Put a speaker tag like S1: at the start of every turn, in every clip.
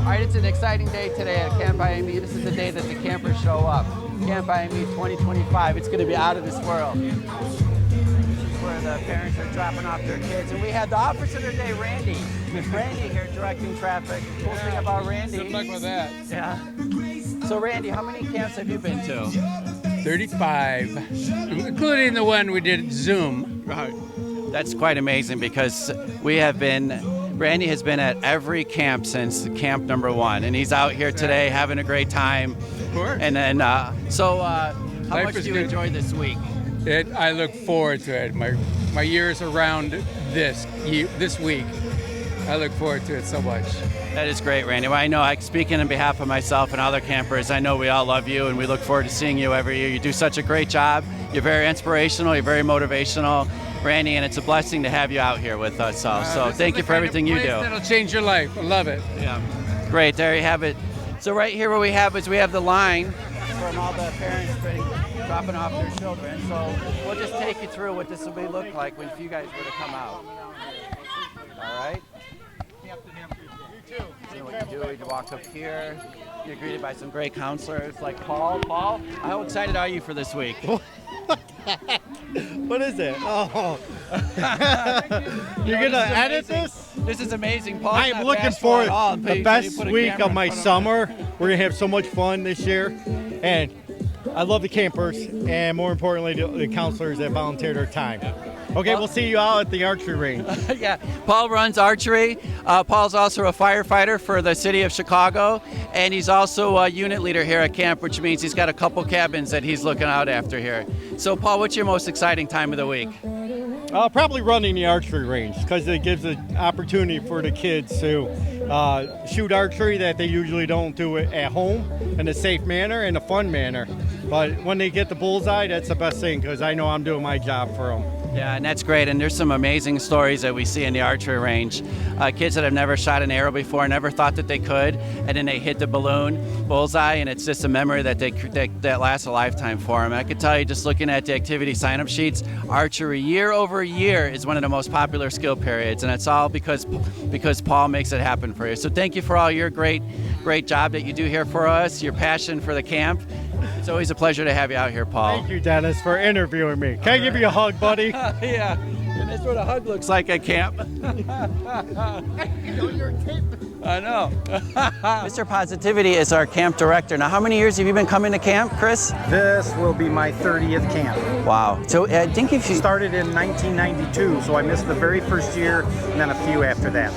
S1: All right, it's an exciting day today at Camp IME. This is the day that the campers show up. Camp IME 2025. It's going to be out of this world. This is where the parents are dropping off their kids. And we had the officer today, Randy. Randy here directing traffic. Cool thing about Randy.
S2: Good luck with that.
S1: Yeah. So Randy, how many camps have you been to?
S2: 35, including the one we did Zoom.
S1: Right. That's quite amazing because Randy has been at every camp since camp number 1, and he's out here today having a great time.
S2: Of course.
S1: And then, how much do you enjoy this week?
S2: I look forward to it. My years around this week, I look forward to it so much.
S1: That is great, Randy. Well, I know, speaking on behalf of myself and other campers, I know we all love you, and we look forward to seeing you every year. You do such a great job. You're very inspirational. You're very motivational, Randy, and it's a blessing to have you out here with us. So thank you for everything you do.
S2: That'll change your life. I love it.
S1: Yeah. Great. There you have it. So right here, what we have the line from all the parents dropping off their children. So we'll just take you through what this will look like if you guys were to come out. All right. So what you do, you walk up here, you're greeted by some great counselors like Paul. Paul, how excited are you for this week?
S3: What is it? Oh. You're going to edit this?
S1: This is amazing, Paul.
S3: I am looking for the best week of my summer. We're going to have so much fun this year. And I love the campers and, more importantly, the counselors that volunteered their time. Okay, we'll see you all at the archery range.
S1: Yeah, Paul runs archery. Paul's also a firefighter for the city of Chicago, and he's also a unit leader here at camp, which means he's got a couple cabins that he's looking out after here. So, Paul, what's your most exciting time of the week?
S3: Probably running the archery range because it gives an opportunity for the kids to shoot archery that they usually don't do it at home in a safe manner and a fun manner. But when they get the bullseye, that's the best thing because I know I'm doing my job for them.
S1: Yeah, and that's great. And there's some amazing stories that we see in the archery range. Kids that have never shot an arrow before, never thought that they could, and then they hit the balloon bullseye, and it's just a memory that lasts a lifetime for them. And I could tell you, just looking at the activity sign-up sheets, archery year over year is one of the most popular skill periods, and it's all because Paul makes it happen for you. So thank you for all your great job that you do here for us, your passion for the camp. It's always a pleasure to have you out here, Paul.
S3: Thank you, Dennis, for interviewing me. Can I give you a hug, buddy?
S1: Yeah, and that's what a hug looks like at camp. I know. Mr. Positivity is our camp director. Now, how many years have you been coming to camp, Chris?
S4: This will be my 30th camp.
S1: Wow. So I think if you
S4: started in 1992, so I missed the very first year and then a few after that.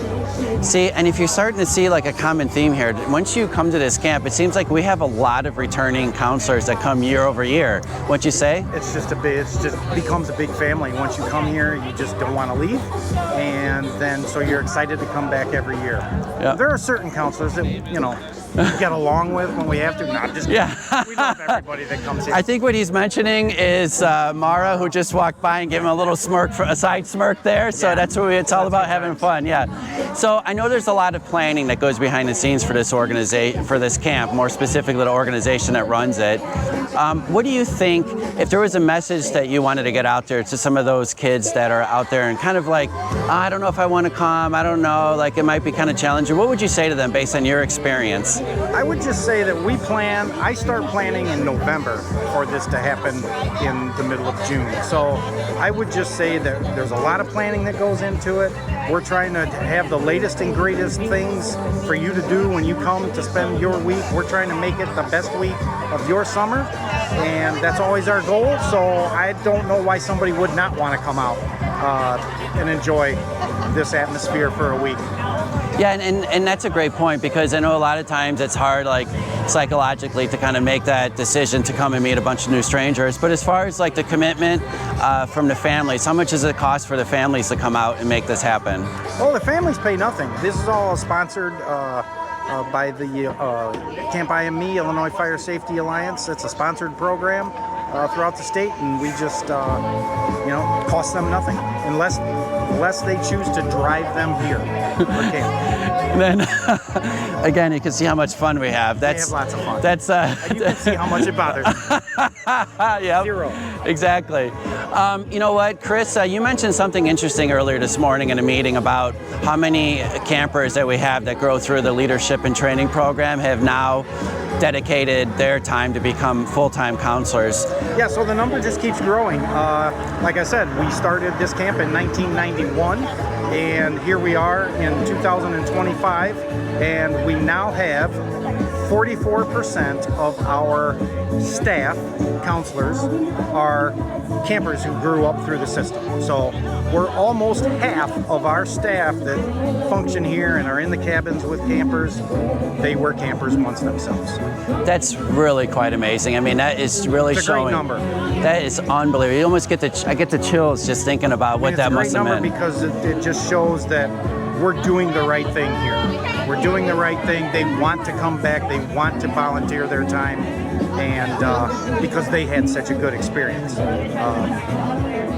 S1: See, and if you're starting to see like a common theme here, once you come to this camp, it seems like we have a lot of returning counselors that come year over year. What'd you say?
S4: It just becomes a big family. Once you come here, you just don't want to leave, and then so you're excited to come back every year.
S1: Yeah.
S4: There are certain counselors that, we get along with when we have to. Not just we love everybody that comes here.
S1: I think what he's mentioning is Mara, who just walked by and gave him a little smirk, a side smirk there. So that's what it's all about, having fun. Yeah. So I know there's a lot of planning that goes behind the scenes for this organization, for this camp, more specifically the organization that runs it. What do you think, if there was a message that you wanted to get out there to some of those kids that are out there and kind of like, I don't know if I want to come, I don't know, like it might be kind of challenging. What would you say to them based on your experience?
S4: I would just say that I start planning in November for this to happen in the middle of June. So I would just say that there's a lot of planning that goes into it. We're trying to have the latest and greatest things for you to do when you come to spend your week. We're trying to make it the best week of your summer, and that's always our goal. So I don't know why somebody would not want to come out and enjoy this atmosphere for a week.
S1: Yeah, and that's a great point, because I know a lot of times it's hard, like psychologically, to kind of make that decision to come and meet a bunch of new strangers. But as far as like the commitment from the families, how much does it cost for the families to come out and make this happen?
S4: Well, the families pay nothing. This is all sponsored by the Camp IME, Illinois Fire Safety Alliance. It's a sponsored program throughout the state, and we just, cost them nothing unless they choose to drive them here for camp.
S1: then again, you can see how much fun we have.
S4: We have lots of fun.
S1: That's
S4: And you can see how much it bothers me.
S1: yeah,
S4: 0.
S1: exactly. You know what, Chris? You mentioned something interesting earlier this morning in a meeting about how many campers that we have that go through the leadership and training program have now dedicated their time to become full-time counselors.
S4: Yeah, so the number just keeps growing. Like I said, we started this camp in 1991, and here we are in 2025, and we now have 44% of our staff, counselors, are campers who grew up through the system. So we're almost half of our staff that function here and are in the cabins with campers. They were campers once themselves.
S1: That's really quite amazing. I mean, that is really
S4: It's a
S1: showing.
S4: great number.
S1: That is unbelievable. You almost get I get the chills just thinking about what that must have meant.
S4: It's a great number because it just shows that we're doing the right thing here. We're doing the right thing. They want to come back. They want to volunteer their time, and because they had such a good experience.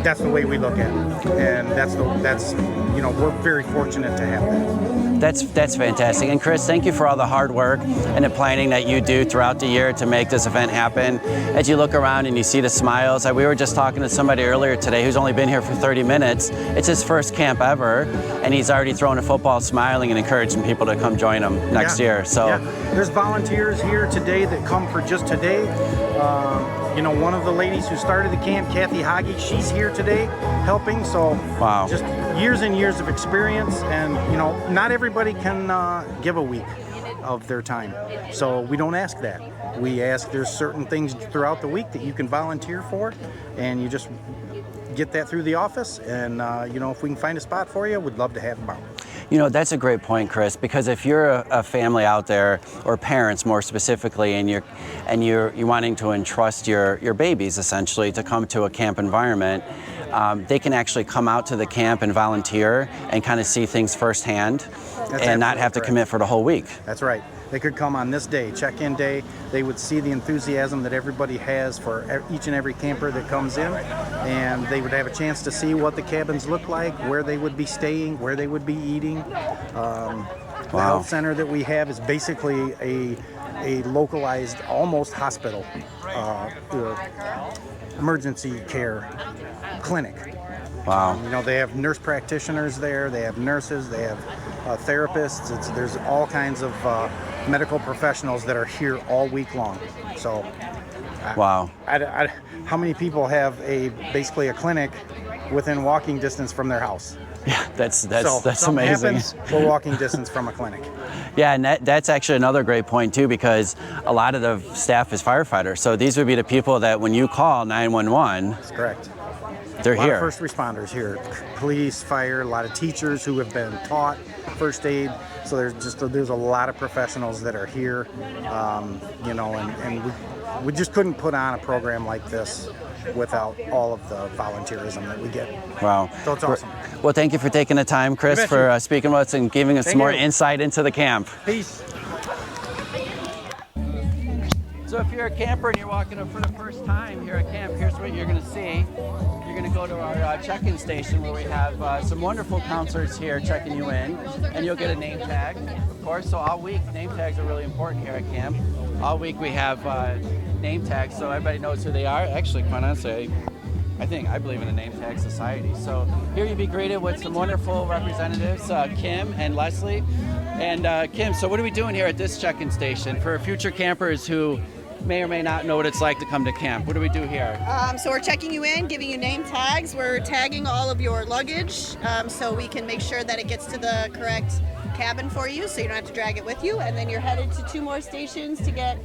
S4: That's the way we look at it, and that's we're very fortunate to have that.
S1: That's fantastic. And Chris, thank you for all the hard work and the planning that you do throughout the year to make this event happen. As you look around and you see the smiles, we were just talking to somebody earlier today who's only been here for 30 minutes. It's his first camp ever, and he's already throwing a football, smiling and encouraging people to come join him next year. So
S4: there's volunteers here today that come for just today. One of the ladies who started the camp, Kathy Hoggy, she's here today helping. So
S1: wow.
S4: Just years and years of experience, and not everybody can give a week of their time. So we don't ask that. We ask there's certain things throughout the week that you can volunteer for, and you just get that through the office, and if we can find a spot for you, we'd love to have them out.
S1: That's a great point, Chris, because if you're a family out there, or parents more specifically, and you're wanting to entrust your babies essentially to come to a camp environment, they can actually come out to the camp and volunteer and kind of see things firsthand. And not have to commit for the whole week.
S4: That's right. They could come on this day, check-in day. They would see the enthusiasm that everybody has for each and every camper that comes in, and they would have a chance to see what the cabins look like, where they would be staying, where they would be eating. The health center that we have is basically a localized, almost hospital, emergency care clinic.
S1: Wow.
S4: They have nurse practitioners there, they have nurses, they have therapists. There's all kinds of medical professionals that are here all week long. So,
S1: wow.
S4: How many people have basically a clinic within walking distance from their house?
S1: Yeah, that's
S4: something
S1: amazing.
S4: Happens, we're walking distance from a clinic.
S1: Yeah, and that's actually another great point too, because a lot of the staff is firefighters. So these would be the people that when you call 911,
S4: that's correct.
S1: They're here.
S4: A lot of first responders here, police, fire, a lot of teachers who have been taught first aid. So there's a lot of professionals that are here, and we just couldn't put on a program like this without all of the volunteerism that we get.
S1: Wow.
S4: So it's awesome.
S1: Well, thank you for taking the time, Chris, for speaking with us and giving us some more insight into the camp.
S4: Peace.
S1: So if you're a camper and you're walking up for the first time here at camp, here's what you're going to see. You're going to go to our check-in station where we have some wonderful counselors here checking you in, and you'll get a name tag, of course. So all week, name tags are really important here at camp. All week we have name tags so everybody knows who they are. Actually, quite honestly, I believe in a name tag society. So here you'll be greeted with some wonderful representatives, Kim and Leslie. And Kim, so what are we doing here at this check-in station for future campers who may or may not know what it's like to come to camp? What do we do here?
S5: So we're checking you in, giving you name tags. We're tagging all of your luggage so we can make sure that it gets to the correct cabin for you, so you don't have to drag it with you. And then you're headed to 2 more stations to get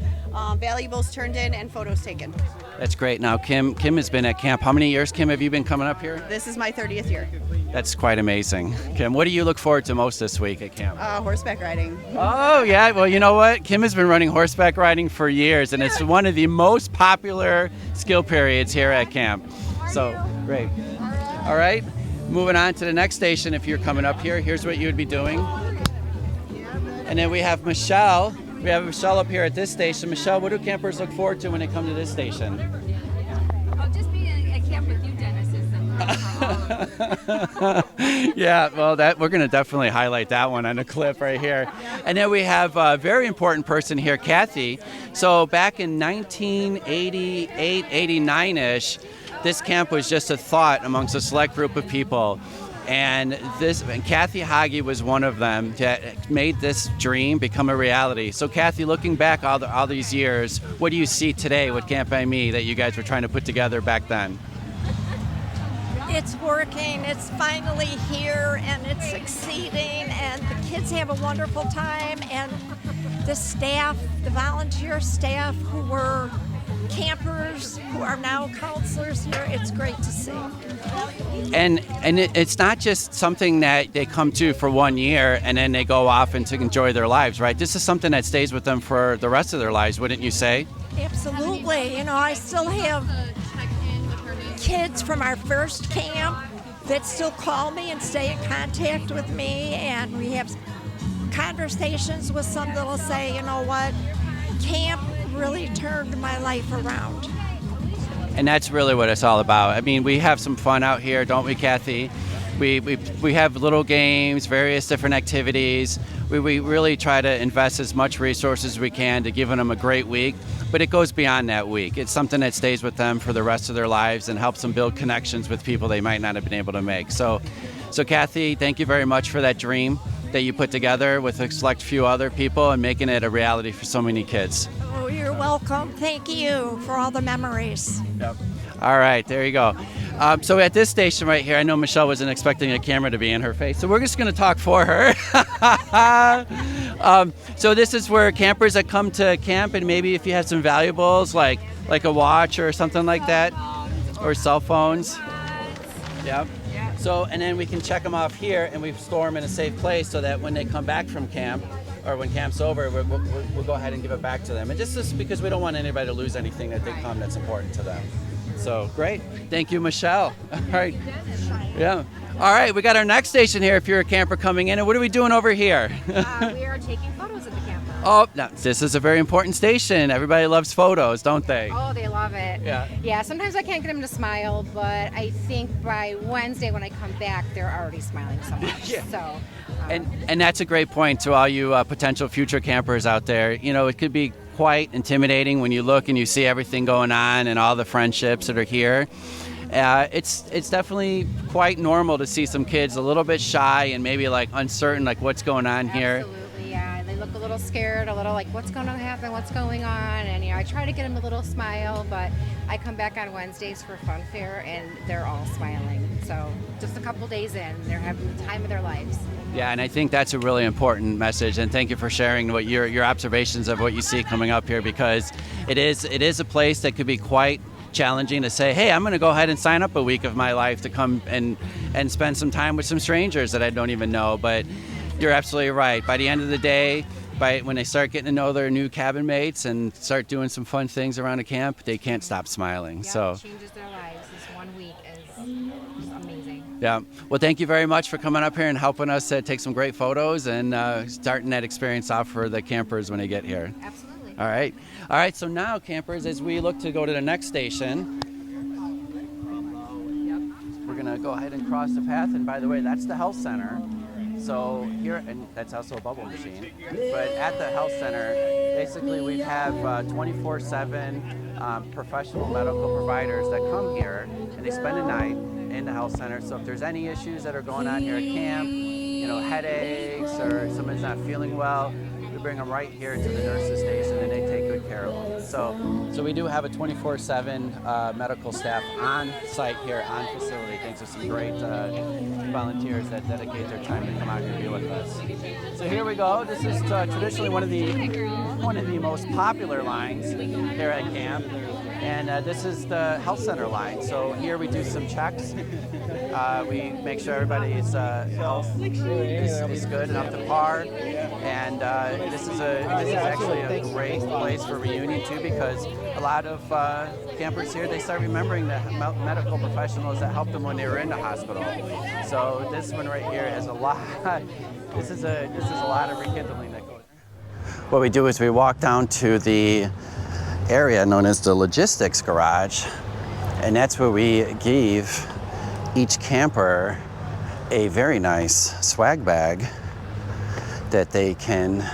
S5: valuables turned in and photos taken.
S1: That's great. Now, Kim has been at camp. How many years, Kim, have you been coming up here?
S5: This is my 30th year.
S1: That's quite amazing. Kim, what do you look forward to most this week at camp?
S5: Horseback riding.
S1: Oh, yeah. Well, you know what? Kim has been running horseback riding for years, and it's one of the most popular skill periods here at camp. So, great. All right. Moving on to the next station, if you're coming up here, here's what you would be doing. And then we have Michelle. We have Michelle up here at this station. Michelle, what do campers look forward to when they come to this station?
S6: Just being at camp with you, Dennis, is
S1: Yeah, well, that we're going to definitely highlight that one on a clip right here. And then we have a very important person here, Kathy. So back in 1988, 89-ish, this camp was just a thought amongst a select group of people. And Kathy Hage was one of them that made this dream become a reality. So Kathy, looking back all these years, what do you see today with Camp by Me that you guys were trying to put together back then?
S6: It's working, it's finally here, and it's succeeding, and the kids have a wonderful time, and the staff, the volunteer staff who were campers, who are now counselors here, it's great to see.
S1: And it's not just something that they come to for 1 year and then they go off and to enjoy their lives, right? This is something that stays with them for the rest of their lives, wouldn't you say?
S6: Absolutely. You know, I still have kids from our first camp that still call me and stay in contact with me, and we have conversations with some that'll say, you know what, camp really turned my life around.
S1: And that's really what it's all about. I mean, we have some fun out here, don't we, Kathy? We have little games, various different activities. We really try to invest as much resources as we can to give them a great week, but it goes beyond that week. It's something that stays with them for the rest of their lives and helps them build connections with people they might not have been able to make. So Kathy, thank you very much for that dream that you put together with a select few other people and making it a reality for so many kids.
S6: Oh, you're welcome. Thank you for all the memories.
S1: Yep. All right, there you go. So at this station right here, I know Michelle wasn't expecting a camera to be in her face, so we're just going to talk for her. So this is where campers that come to camp, and maybe if you have some valuables like a watch or something like that, or cell phones. Yep. So, and then we can check them off here, and we store them in a safe place so that when they come back from camp, or when camp's over, we'll go ahead and give it back to them. And just because we don't want anybody to lose anything that they come that's important to them. So, great. Thank you, Michelle. All right. Yeah. All right, we got our next station here if you're a camper coming in. And what are we doing over here?
S7: We are taking photos at the camp.
S1: Oh, no, this is a very important station. Everybody loves photos, don't they?
S7: Oh, they love it.
S1: Yeah.
S7: Yeah, sometimes I can't get them to smile, but I think by Wednesday when I come back, they're already smiling so much.
S1: Yeah.
S7: So.
S1: And that's a great point to all you potential future campers out there. You know, it could be quite intimidating when you look and you see everything going on and all the friendships that are here. It's definitely quite normal to see some kids a little bit shy and maybe like uncertain, like what's going on here.
S7: Absolutely, yeah. They look a little scared, a little like what's going to happen, what's going on, and I try to get them a little smile, but I come back on Wednesdays for Fun Fair and they're all smiling. So just a couple days in, they're having the time of their lives.
S1: Yeah, and I think that's a really important message, and thank you for sharing what your observations of what you see coming up here, because it is a place that could be quite challenging to say, hey, I'm going to go ahead and sign up a week of my life to come and spend some time with some strangers that I don't even know. But you're absolutely right. By the end of the day, when they start getting to know their new cabin mates and start doing some fun things around a camp, they can't stop smiling.
S7: Yeah,
S1: so
S7: it changes their lives. This 1 week is amazing.
S1: Yeah. Well, thank you very much for coming up here and helping us take some great photos and starting that experience off for the campers when they get here.
S7: Absolutely.
S1: All right. All right. So now, campers, as we look to go to the next station, we're going to go ahead and cross the path. And by the way, that's the health center. So here, and that's also a bubble machine. But at the health center, basically we have 24/7 professional medical providers that come here and they spend a night in the health center. So if there's any issues that are going on here at camp, you know, headaches or someone's not feeling well, we bring them right here to the nurses station and they take good care of them. So we do have a 24/7 medical staff on site here on facility, thanks to some great volunteers that dedicate their time to come out here and be with us. So here we go. This is traditionally one of the most popular lines here at camp. And this is the health center line. So here we do some checks. We make sure everybody's health is good and up to par. And this is actually a great place for reunion too, because a lot of campers here, they start remembering the medical professionals that helped them when they were in the hospital. So this one right here has a lot. This is a lot of rekindling that goes. What we do is we walk down to the area known as the logistics garage, and that's where we give each camper a very nice swag bag that they can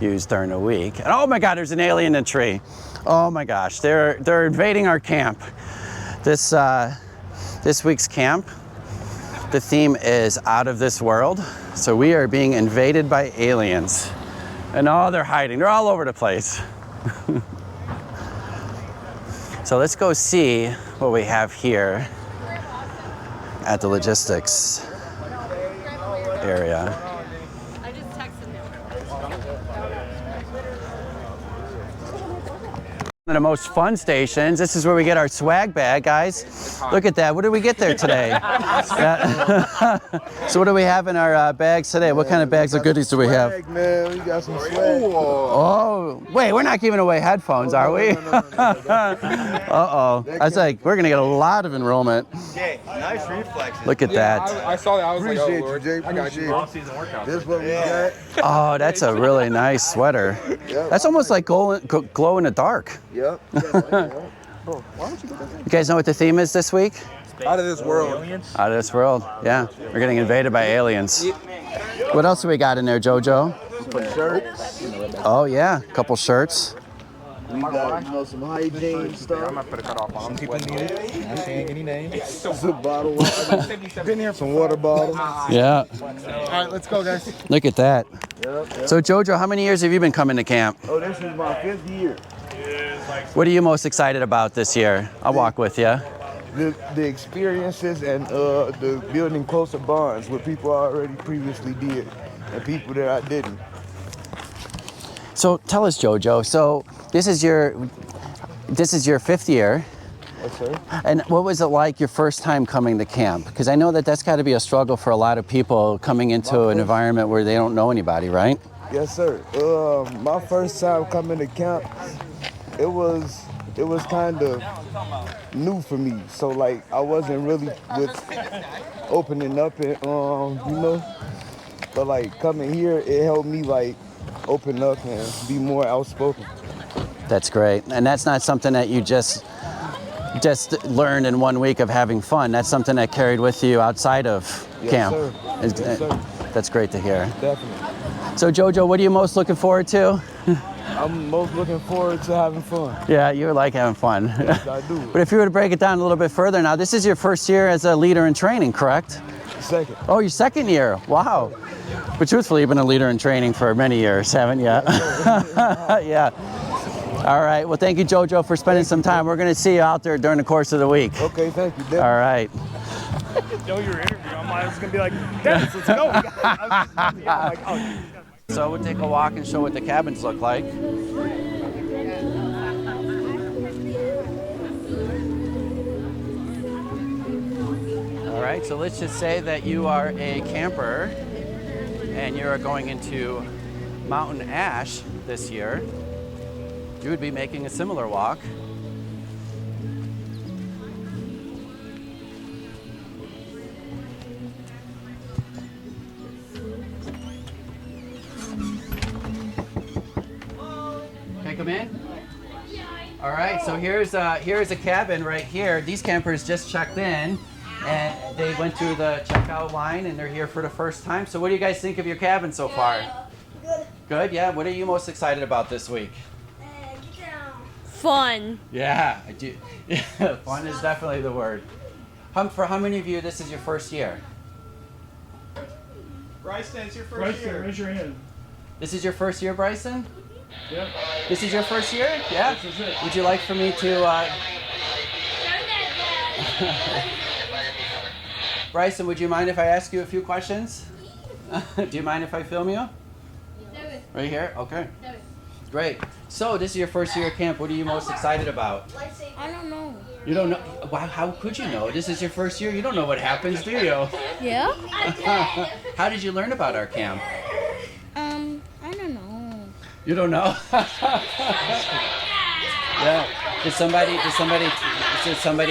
S1: use during the week. And oh my God, there's an alien in the tree. Oh my gosh, they're invading our camp. This week's camp, the theme is out of this world. So we are being invaded by aliens. And oh, they're hiding. They're all over the place. So let's go see what we have here at the logistics area.
S5: I just texted him.
S1: One of the most fun stations. This is where we get our swag bag, guys. Look at that. What did we get there today? Yeah. So what do we have in our bags today? What kind of bags of goodies do we have?
S8: Swag, man. We got some swag.
S1: Oh, wait, we're not giving away headphones, are we? Uh-oh. I was like, we're going to get a lot of enrollment.
S8: Jay, nice reflexes.
S1: Look at that.
S2: I saw that. I was
S8: Appreciate
S2: like, oh, Lord.
S8: you, Jay.
S2: I got you.
S8: Appreciate it. This is what we got.
S1: Oh, that's a really nice sweater. That's almost like glow in the dark.
S8: Yep.
S1: You guys know what the theme is this week?
S8: Out of this world.
S1: Out of this world, yeah. We're getting invaded by aliens. What else do we got in there, JoJo?
S8: Some shirts.
S1: Oh yeah, a couple shirts.
S8: We got some hygiene stuff.
S2: I'm going to put a cut off on them. People need it. Not saying any names.
S8: Some bottle water. Been here. Some water bottles.
S1: Yeah.
S8: All right, let's go, guys.
S1: Look at that.
S8: Yep.
S1: So JoJo, how many years have you been coming to camp?
S8: Oh, this is my 5th year.
S1: What are you most excited about this year? I'll walk with you.
S8: The experiences and the building closer bonds with people I already previously did and people that I didn't.
S1: So tell us, JoJo. So this is your 5th year.
S8: Yes, sir.
S1: And what was it like your first time coming to camp? Because I know that that's got to be a struggle for a lot of people coming into an environment where they don't know anybody, right?
S8: Yes, sir. My first time coming to camp, it was kind of new for me. So like I wasn't really with opening up and but like coming here, it helped me like open up and be more outspoken.
S1: That's great. And that's not something that you just learned in 1 week of having fun. That's something that carried with you outside of camp.
S8: Sir. Yes, sir.
S1: That's great to hear.
S8: Definitely.
S1: So JoJo, what are you most looking forward to?
S8: I'm most looking forward to having fun.
S1: Yeah, you like having fun.
S8: Yes, I do.
S1: But if you were to break it down a little bit further now, this is your first year as a leader in training, correct?
S8: Second.
S1: Oh, your second year. Wow. But truthfully, you've been a leader in training for many years, haven't you? Yeah. All right. Well, thank you, JoJo, for spending some time. We're going to see you out there during the course of the week.
S8: Okay, thank you. Definitely.
S1: All right.
S9: Know your interview. I was gonna be like, Dennis, let's go. I'm like, oh.
S1: So we'll take a walk and show what the cabins look like. All right, so let's just say that you are a camper and you're going into Mountain Ash this year. You would be making a similar walk. Come in. All right, so here's a cabin right here. These campers just checked in and they went through the checkout line and they're here for the first time. So what do you guys think of your cabin so far?
S10: Good.
S1: Good, yeah. What are you most excited about this week?
S10: Fun.
S1: Yeah, I do. Yeah, fun is definitely the word. For how many of you this is your first year?
S9: Bryson, it's your first year. Raise your hand.
S1: This is your first year, Bryson?
S9: Yep.
S1: This is your first year? Yeah?
S9: This is it.
S1: Would you like for me to... Bryson, would you mind if I ask you a few questions? Do you mind if I film you? Right here? Okay. Great. So, this is your first year at camp. What are you most excited about?
S10: I don't know.
S1: You don't know? Wow, how could you know? This is your first year. You don't know what happens, do you?
S10: Yeah?
S1: How did you learn about our camp?
S10: I don't know.
S1: You don't know? Yeah. Did somebody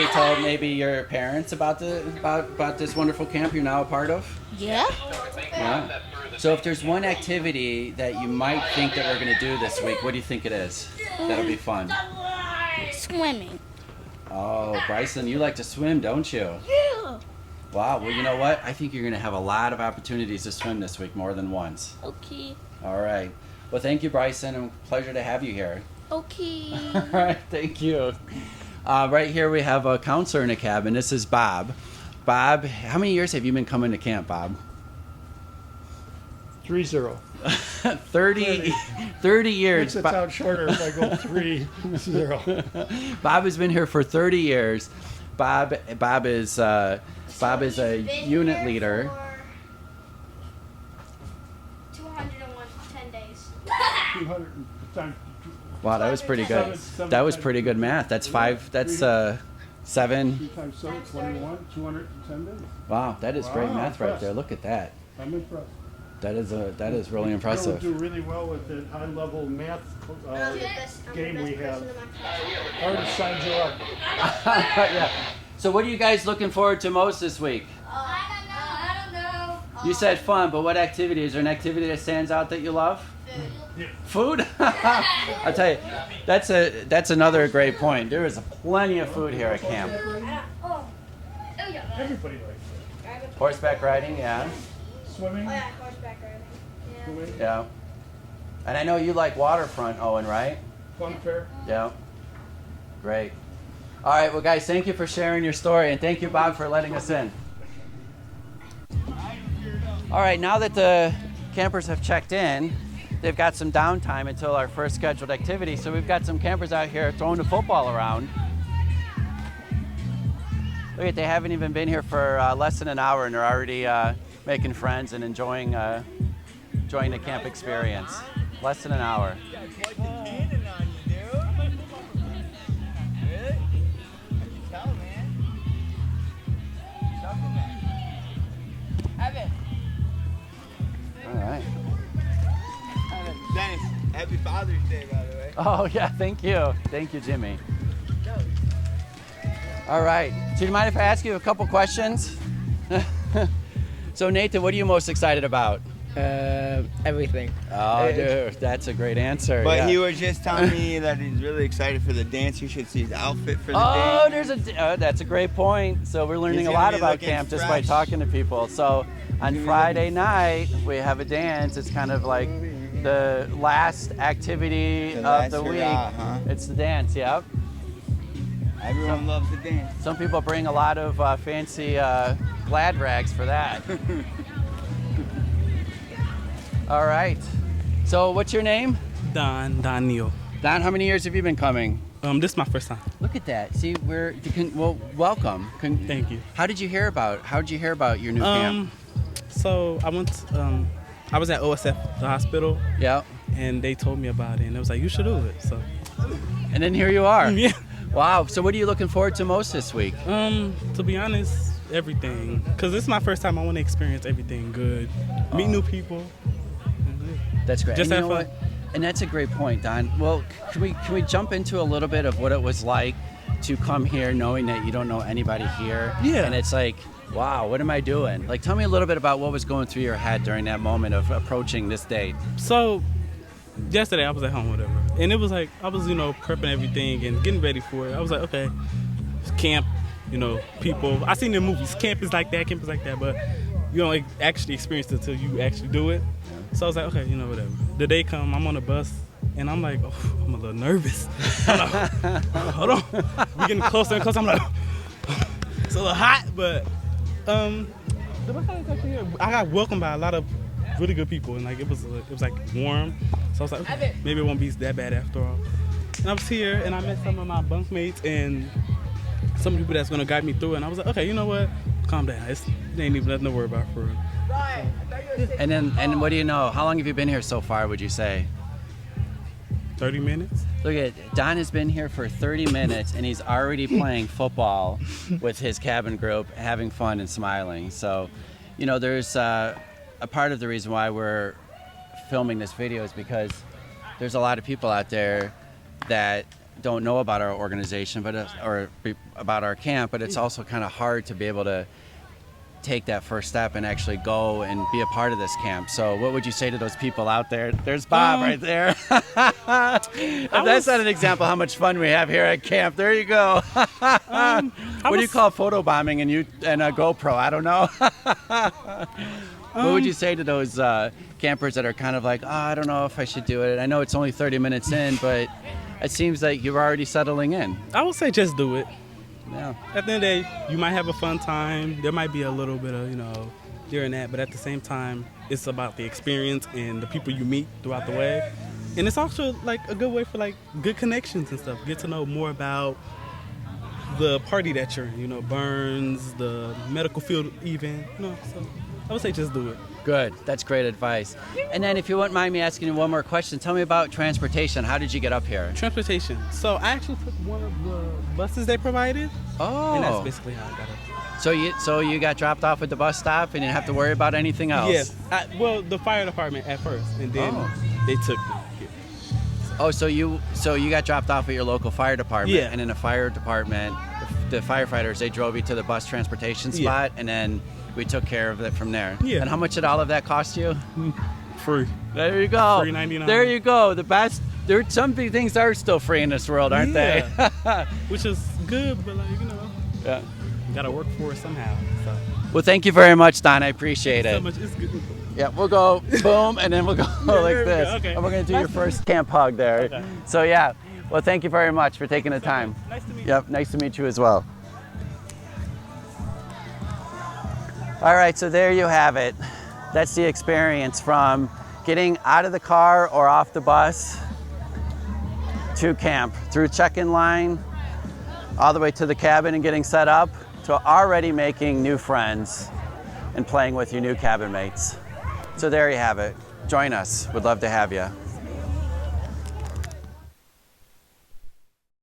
S1: tell maybe your parents about this wonderful camp you're now a part of?
S10: Yeah?
S1: Yeah. So if there's one activity that you might think that we're going to do this week, what do you think it is? That'll be fun.
S10: Swimming.
S1: Oh, Bryson, you like to swim, don't you?
S10: Yeah.
S1: Wow, well, you know what? I think you're going to have a lot of opportunities to swim this week, more than once.
S10: Okay.
S1: All right. Well, thank you, Bryson, and pleasure to have you here.
S10: Okay.
S1: All right, thank you. Right here we have a counselor in a cabin. This is Bob. Bob, how many years have you been coming to camp, Bob?
S11: 3-0.
S1: 30 years.
S11: Makes it sound shorter if I go 3-0.
S1: Bob has been here for 30 years. Bob is a unit leader.
S10: 201 10 days.
S11: 200 times.
S1: Wow, that was pretty good. That was pretty good math. That's 7.
S11: 3 times 7, 21, 210 days.
S1: Wow, that is great
S11: Wow,
S1: math right
S11: impressed.
S1: there. Look at that.
S11: I'm impressed.
S1: That is really impressive.
S11: We'll do really well with the high-level math game we have. I already signed you up.
S1: Yeah. So what are you guys looking forward to most this week?
S10: I don't know.
S1: You said fun, but what activity? Is there an activity that stands out that you love? Food? I'll tell you, that's another great point. There is plenty of food here at camp.
S11: Everybody likes it.
S1: Horseback riding, yeah.
S11: Swimming.
S10: Oh yeah, horseback riding.
S11: Swimming.
S1: Yeah. And I know you like waterfront, Owen, right?
S11: Fun fair.
S1: Yeah. Great. All right, well, guys, thank you for sharing your story, and thank you, Bob, for letting us in. All right, now that the campers have checked in, they've got some downtime until our first scheduled activity, so we've got some campers out here throwing the football around. Look at, they haven't even been here for less than an hour, and they're already making friends and enjoying the camp experience. Less than an hour. All right.
S12: Dennis, happy Father's Day, by the way.
S1: Oh, yeah, thank you. Thank you, Jimmy. All right. So do you mind if I ask you a couple questions? So, Nathan, what are you most excited about?
S12: Everything.
S1: Oh, dude, that's a great answer.
S12: But
S1: yeah.
S12: he was just telling me that he's really excited for the dance. You should see his outfit for the dance.
S1: That's a great point. So we're learning
S12: He's
S1: a
S12: gonna
S1: lot
S12: be
S1: about
S12: looking
S1: camp just by
S12: fresh.
S1: talking to people. So on Friday night, we have a dance. It's kind of like the last activity
S12: The
S1: of
S12: last
S1: the week.
S12: hurrah, huh?
S1: It's the dance, yep.
S12: Everyone loves the dance.
S1: Some people bring a lot of fancy glad rags for that. All right. So what's your name?
S13: Don Neal.
S1: Don, how many years have you been coming?
S13: This is my first time.
S1: Look at that. See, welcome.
S13: Thank you.
S1: How did you hear about your new camp?
S13: So I went. I was at OSF, the hospital.
S1: Yeah.
S13: And they told me about it, and it was like, you should do it. So.
S1: And then here you are.
S13: Yeah.
S1: Wow. So what are you looking forward to most this week?
S13: To be honest, everything. Cause this is my first time. I want to experience everything good, meet new people.
S1: That's great.
S13: Just
S1: and
S13: have
S1: you know
S13: fun.
S1: what? And that's a great point, Don. Well, can we jump into a little bit of what it was like to come here knowing that you don't know anybody here?
S13: Yeah.
S1: And it's like, wow, what am I doing? Like, tell me a little bit about what was going through your head during that moment of approaching this date.
S13: So, yesterday I was at home, whatever, and it was like I was, prepping everything and getting ready for it. I was like, okay, it's camp, people. I seen in movies, camp is like that, but you don't actually experience it until you actually do it. So I was like, okay, whatever. The day come, I'm on the bus, and I'm like, oh, I'm a little nervous. I'm like, hold on, we getting closer and closer. I'm like, it's a little hot, but the bus actually here, I got welcomed by a lot of really good people, and it was warm. So I was like, okay, maybe it won't be that bad after all. And I was here, and I met some of my bunkmates and some people that's gonna guide me through it. And I was like, okay, you know what? Calm down. It ain't even nothing to worry about for real.
S1: And what do you know? How long have you been here so far, would you say?
S13: 30 minutes.
S1: Look at Don has been here for 30 minutes and he's already playing football with his cabin group, having fun and smiling. So, there's a part of the reason why we're filming this video is because there's a lot of people out there that don't know about our organization, or about our camp, but it's also kind of hard to be able to take that first step and actually go and be a part of this camp. So what would you say to those people out there? There's Bob right there. If that's not an example how much fun we have here at camp, there you go. What do you call photobombing and a GoPro? I don't know. What would you say to those campers that are kind of like, oh, I don't know if I should do it. I know it's only 30 minutes in, but it seems like you're already settling in.
S13: I would say just do it.
S1: Yeah.
S13: At the end of the day, you might have a fun time. There might be a little bit of, during that, but at the same time, it's about the experience and the people you meet throughout the way. And it's also like a good way for like good connections and stuff. Get to know more about the party that you're in, burns, the medical field even, so I would say just do it.
S1: Good. That's great advice. And then if you wouldn't mind me asking you one more question, tell me about transportation. How did you get up here?
S13: Transportation. So I actually took one of the buses they provided.
S1: Oh.
S13: And that's basically how I got up.
S1: So you got dropped off at the bus stop and you didn't have to worry about anything else?
S13: Yes. Well, the fire department at first, and then they took me here.
S1: Oh, so you got dropped off at your local fire department,
S13: Yeah.
S1: and in the fire department, the firefighters, they drove you to the bus transportation spot, and then we took care of it from there.
S13: Yeah.
S1: And how much did all of that cost you?
S13: Free.
S1: There you go.
S13: $3.99.
S1: There you go. The best. Some big things are still free in this world, aren't they?
S13: Which is good, but
S1: Yeah.
S13: you gotta work for it somehow. So.
S1: Well, thank you very much, Don. I appreciate it.
S13: So much. It's good.
S1: Yeah, we'll go boom, and then we'll go like this.
S13: Okay.
S1: And we're going to do your first camp hug there.
S13: Okay.
S1: So, yeah. Well, thank you very much for taking the time.
S13: Nice to meet you.
S1: Yep, nice to meet you as well. All right, so there you have it. That's the experience from getting out of the car or off the bus to camp, through check-in line, all the way to the cabin and getting set up, to already making new friends and playing with your new cabin mates. So there you have it. Join us. We'd love to have you.